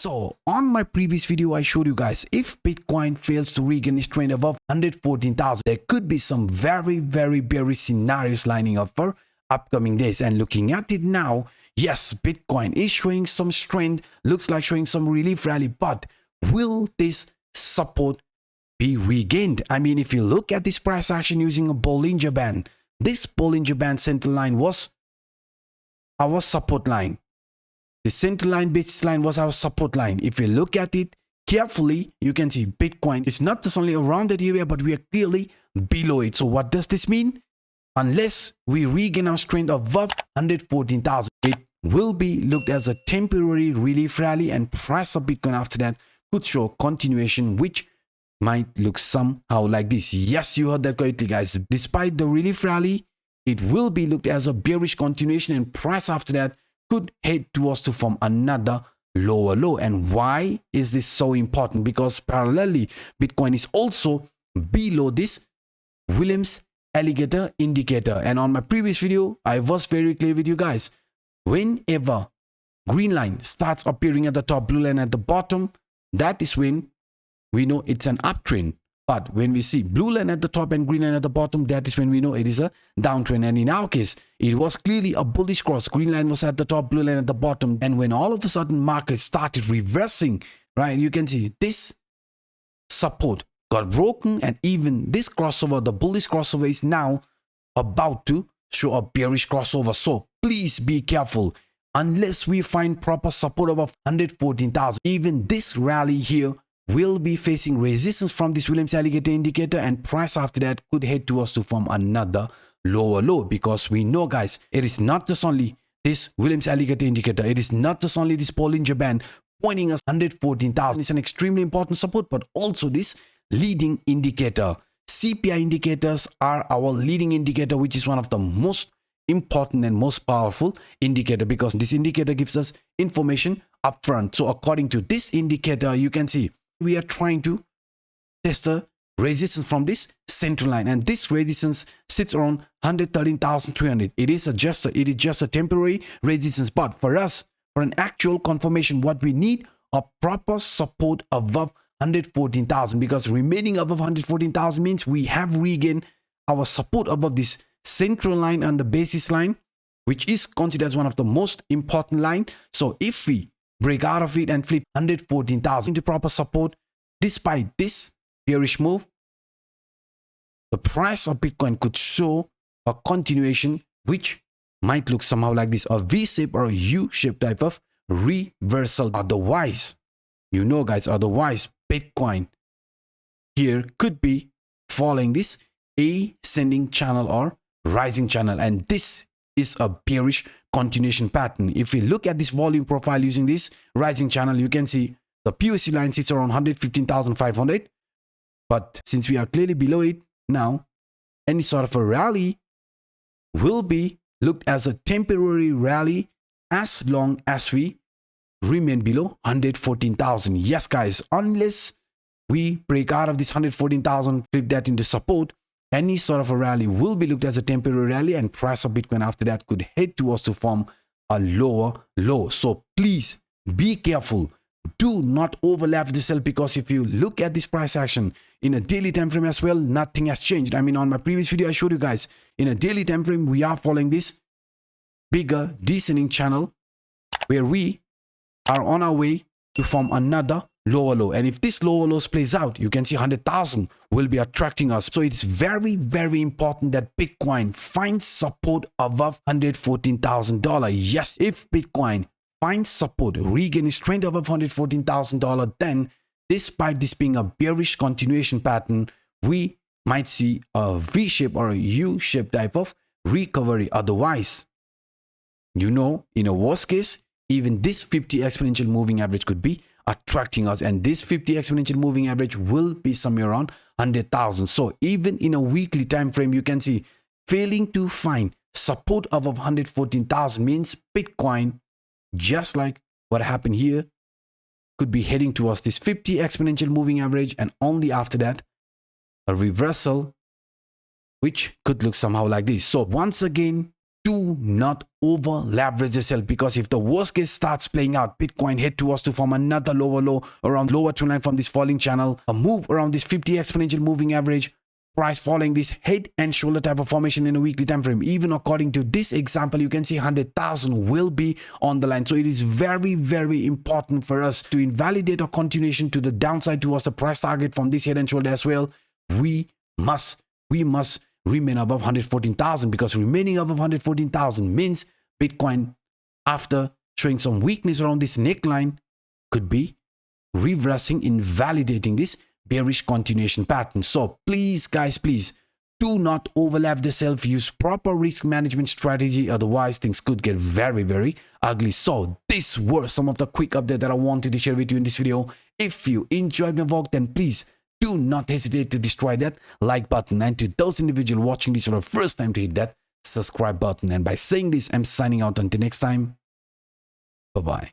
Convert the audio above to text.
So on my previous video, I showed you guys if Bitcoin fails to regain its trend above 114,000, there could be some very bearish scenarios lining up for upcoming days. And looking at it now, yes, Bitcoin is showing some strength, looks like showing some relief rally, but will this support be regained? I mean, if you look at this price action using a Bollinger Band, this Bollinger Band center line was our support line. The center line, basis line was our support line. If you look at it carefully, you can see Bitcoin is not just only around that area, but we are clearly below it. So what does this mean? Unless we regain our strength above 114,000, it will be looked as a temporary relief rally, and price of Bitcoin after that could show continuation, which might look somehow like this. Yes, you heard that correctly, guys. Despite the relief rally, it will be looked as a bearish continuation, and price after that could head towards to form another lower low. And why is this so important? Because parallelly, Bitcoin is also below this Williams alligator indicator. And on my previous video, I was very clear with you guys. Whenever green line starts appearing at the top, blue line at the bottom, that is when we know it's an uptrend. But when we see blue line at the top and green line at the bottom, that is when we know it is a downtrend. And in our case, it was clearly a bullish cross. Green line was at the top, blue line at the bottom. And when all of a sudden market started reversing, right, you can see this support got broken, and even this crossover, the bullish crossover, is now about to show a bearish crossover. So please be careful. Unless we find proper support above 114,000, even this rally here will be facing resistance from this Williams alligator indicator, and price after that could head towards to form another lower low. Because we know, guys, it is not just only this Williams alligator indicator, it is not just only this Bollinger Band pointing us 114,000. It's an extremely important support, but also this leading indicator. CPI indicators are our leading indicator, which is one of the most important and most powerful indicator, because this indicator gives us information upfront. So according to this indicator, you can see we are trying to test a resistance from this central line, and this resistance sits around 113,300. It is just a temporary resistance, but for us, for an actual confirmation, what we need a proper support above 114,000, because remaining above 114,000 means we have regained our support above this central line and the basis line, which is considered as one of the most important line. So if we break out of it and flip 114,000 into proper support, despite this bearish move, the price of Bitcoin could show a continuation, which might look somehow like this, a V-shape or a U-shape type of reversal. Otherwise, you know, guys, otherwise Bitcoin here could be following this ascending channel or rising channel, and this is a bearish continuation pattern. If we look at this volume profile using this rising channel, you can see the POC line sits around 115,500, but since we are clearly below it now, any sort of a rally will be looked as a temporary rally as long as we remain below 114,000. Yes, guys, unless we break out of this 114,000, flip that into support, any sort of a rally will be looked as a temporary rally, and price of Bitcoin after that could head towards to form a lower low. So please be careful. Do not overlap the sell, because if you look at this price action in a daily time frame as well, nothing has changed. I mean, on my previous video, I showed you guys in a daily time frame, we are following this bigger descending channel where we are on our way to form another lower low. And if this lower lows plays out, you can see 100,000 will be attracting us. So it's very important that Bitcoin finds support above $114,000. Yes, if Bitcoin finds support, regain its trend above $114,000, then despite this being a bearish continuation pattern, we might see a V-shape or a U-shape type of recovery. Otherwise, you know, in a worst case, even this 50 exponential moving average could be attracting us, and this 50 exponential moving average will be somewhere around 100,000. So even in a weekly time frame, you can see failing to find support above 114,000 means Bitcoin, just like what happened here, could be heading towards this 50 exponential moving average, and only after that a reversal, which could look somehow like this. So once again, do not over leverage yourself, because if the worst case starts playing out, Bitcoin head towards to form another lower low around lower trend line from this falling channel, a move around this 50 exponential moving average, price following this head and shoulder type of formation in a weekly time frame. Even according to this example, you can see 100,000 will be on the line. So it is very, very important for us to invalidate a continuation to the downside towards the price target from this head and shoulder as well. We must remain above 114,000, because remaining above 114,000 means Bitcoin, after showing some weakness around this neckline, could be reversing, invalidating this bearish continuation pattern. So please guys, please do not overlap yourself. Use proper risk management strategy, otherwise things could get very, very ugly. So these were some of the quick updates that I wanted to share with you in this video. If you enjoyed my vlog, then please do not hesitate to destroy that like button, and to those individuals watching this for the first time, to hit that subscribe button. And by saying this, I'm signing out until next time. Bye bye.